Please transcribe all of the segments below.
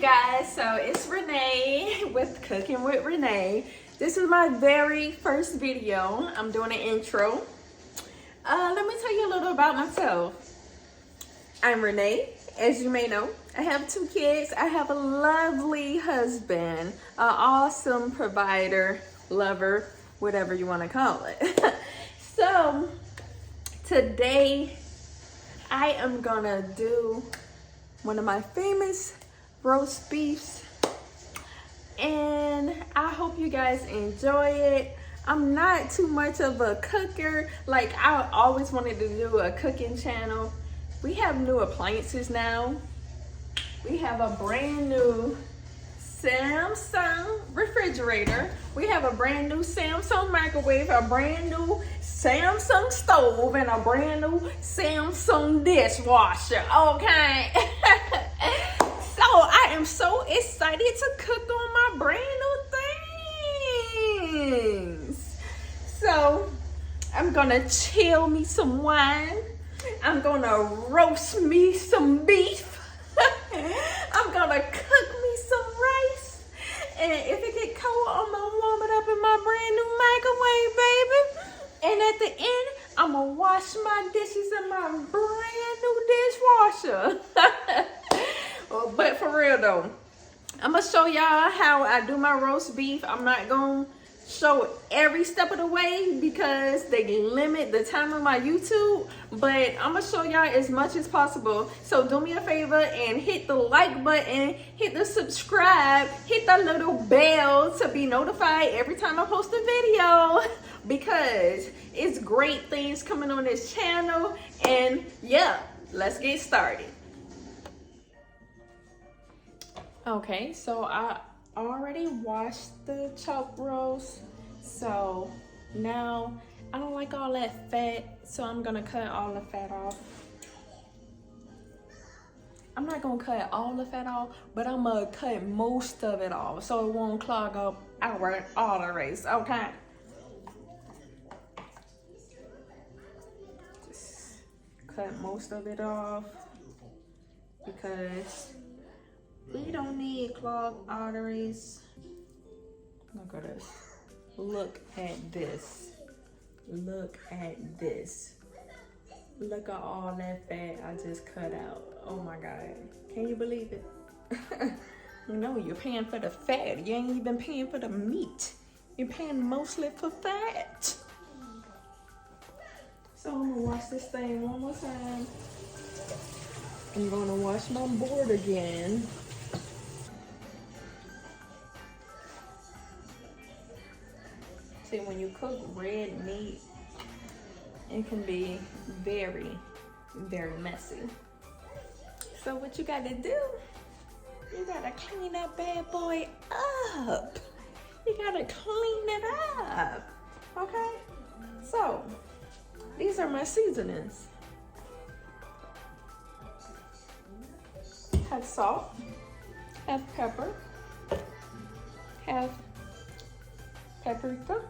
guys, so it's Renee with Cooking with Renee. This is my very first video. I'm doing an intro. Let me tell you a little about myself. I'm Renee, as you may know. I have 2 kids. I have a lovely husband, an awesome provider, lover, whatever you want to call it. So today I am gonna do one of my famous roast beefs, and I hope you guys enjoy it. I'm not too much of a cooker. Like, I always wanted to do a cooking channel. We have new appliances now. We have a brand new Samsung refrigerator. We have a brand new Samsung microwave, a brand new Samsung stove, and a brand new Samsung dishwasher, okay? So I am so excited to cook on my brand new things. So I'm gonna chill me some wine. I'm gonna roast me some beef. I'm gonna cook me some rice. And if it get cold, I'm gonna warm it up in my brand new microwave, baby. And at the end, I'm gonna wash my dishes in my brand new dishwasher. But for real though, I'm gonna show y'all how I do my roast beef. I'm not gonna show every step of the way because they limit the time on my YouTube, but I'm gonna show y'all as much as possible. So do me a favor and hit the like button, hit the subscribe, hit the little bell to be notified every time I post a video, because it's great things coming on this channel. And yeah, let's get started. Okay, so I already washed the chalk roast. So now I don't like all that fat, so I'm gonna cut all the fat off. I'm not gonna cut all the fat off, but I'm gonna cut most of it off so it won't clog up our arteries, okay? Just cut most of it off because we don't need clogged arteries. Look at this. Look at this. Look at this. Look at all that fat I just cut out. Oh my God. Can you believe it? You know, you're paying for the fat. You ain't even paying for the meat. You're paying mostly for fat. So I'm gonna wash this thing one more time. I'm gonna wash my board again. See, when you cook red meat, it can be very, very messy. So what you gotta do, you gotta clean that bad boy up. You gotta clean it up, okay? So, these are my seasonings. Have salt, have pepper, have paprika,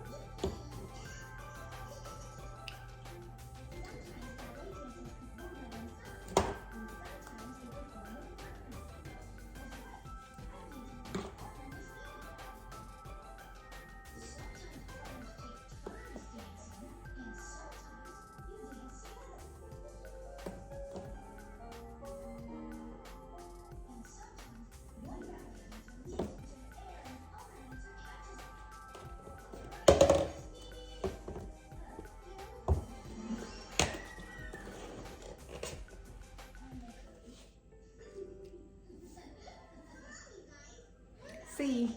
See,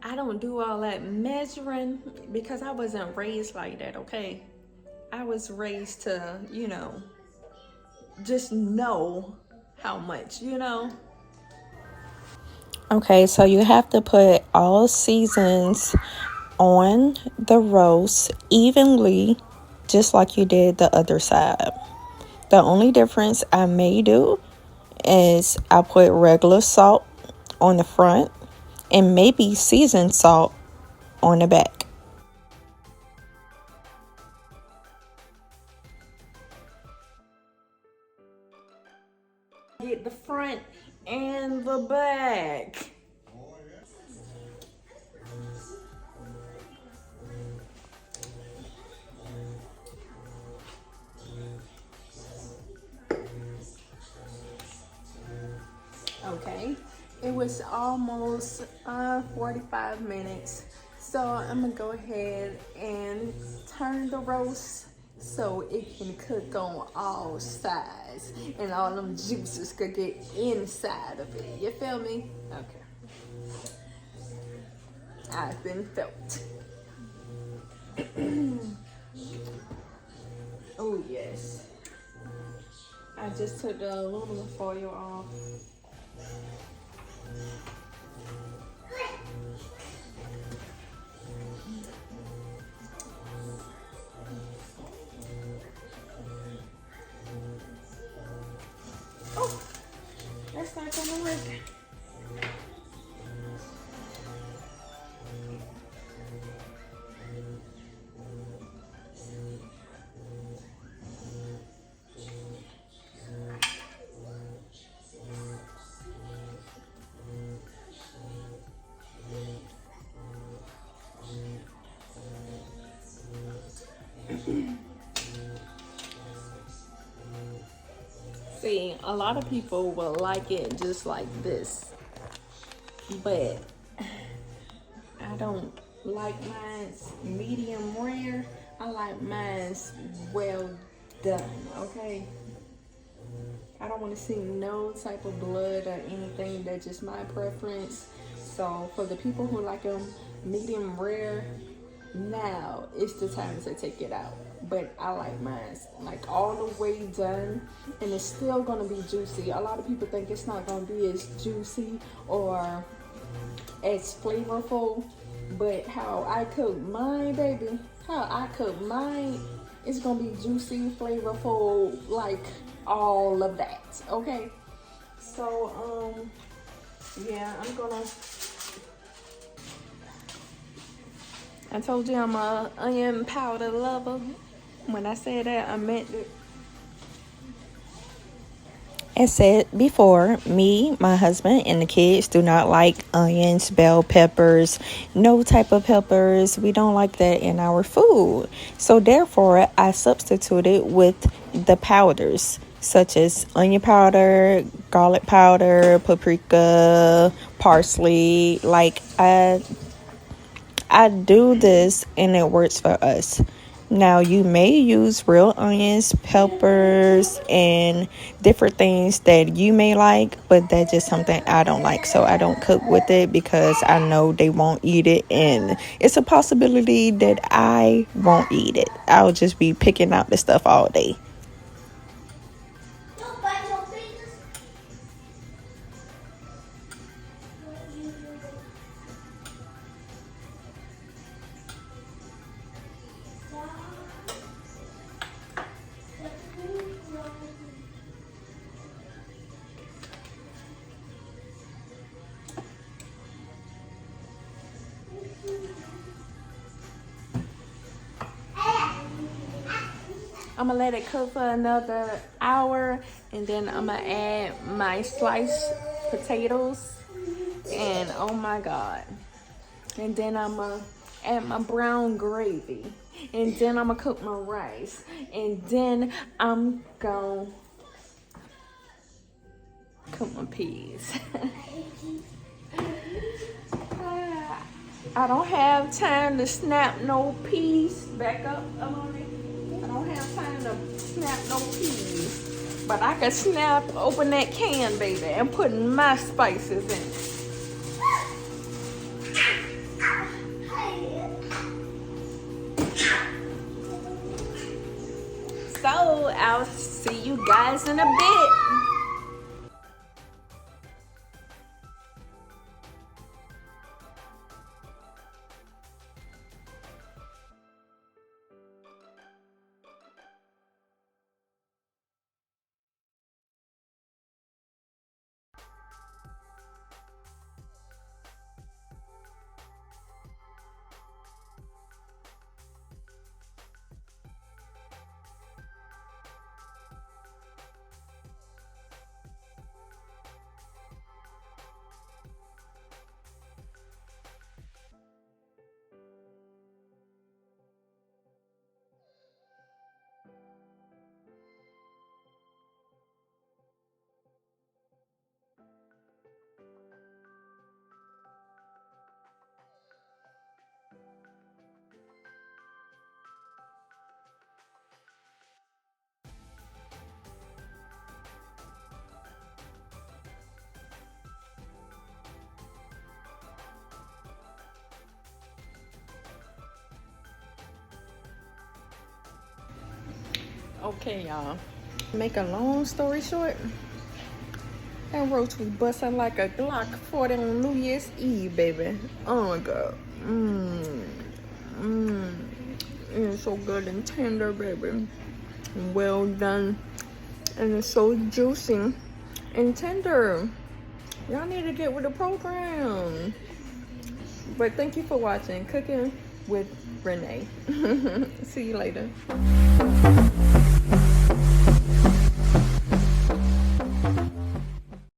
I don't do all that measuring because I wasn't raised like that, okay? I was raised to, you know, just know how much, you know? Okay, so you have to put all seasons on the roast evenly, just like you did the other side. The only difference I may do is I put regular salt on the front and maybe seasoned salt on the back. Get the front and the back. Okay, it was almost 45 minutes, so I'm gonna go ahead and turn the roast so it can cook on all sides and all them juices could get inside of it. You feel me? Okay, I've been felt. Oh yes, I just took the aluminum foil off. Oh, that's not gonna work. See, a lot of people will like it just like this, but I don't like mine medium rare. I like mine well done, okay? I don't want to see no type of blood or anything. That's just my preference. So for the people who like them medium rare, now it's the time to take it out. But I like mine like all the way done, and it's still gonna be juicy. A lot of people think it's not gonna be as juicy or as flavorful, but how I cook mine, baby, how I cook mine, it's gonna be juicy, flavorful, like all of that. Okay, so yeah, I told you I'm a onion powder lover. When I said that, I meant it. As said before, me, my husband, and the kids do not like onions, bell peppers, no type of peppers. We don't like that in our food. So therefore, I substituted with the powders, such as onion powder, garlic powder, paprika, parsley. Like I do this and it works for us. Now, you may use real onions, peppers, and different things that you may like, but that's just something I don't like. So I don't cook with it because I know they won't eat it. And it's a possibility that I won't eat it. I'll just be picking out the stuff all day. I'm gonna let it cook for another hour, and then I'm gonna add my sliced potatoes, and oh my god, and then I'm gonna add my brown gravy, and then I'm gonna cook my rice, and then I'm gonna cook my peas. I don't have time to snap no peas. Back up, Amani. I don't have time to snap no peas. But I can open that can, baby, and put my spices in it. So I'll see you guys in a bit. Okay, y'all. Make a long story short, that roach was busting like a Glock 40 on New Year's Eve, baby. Oh my god. It's so good and tender, baby. Well done. And it's so juicy and tender. Y'all need to get with the program. But thank you for watching Cooking with Renee. See you later.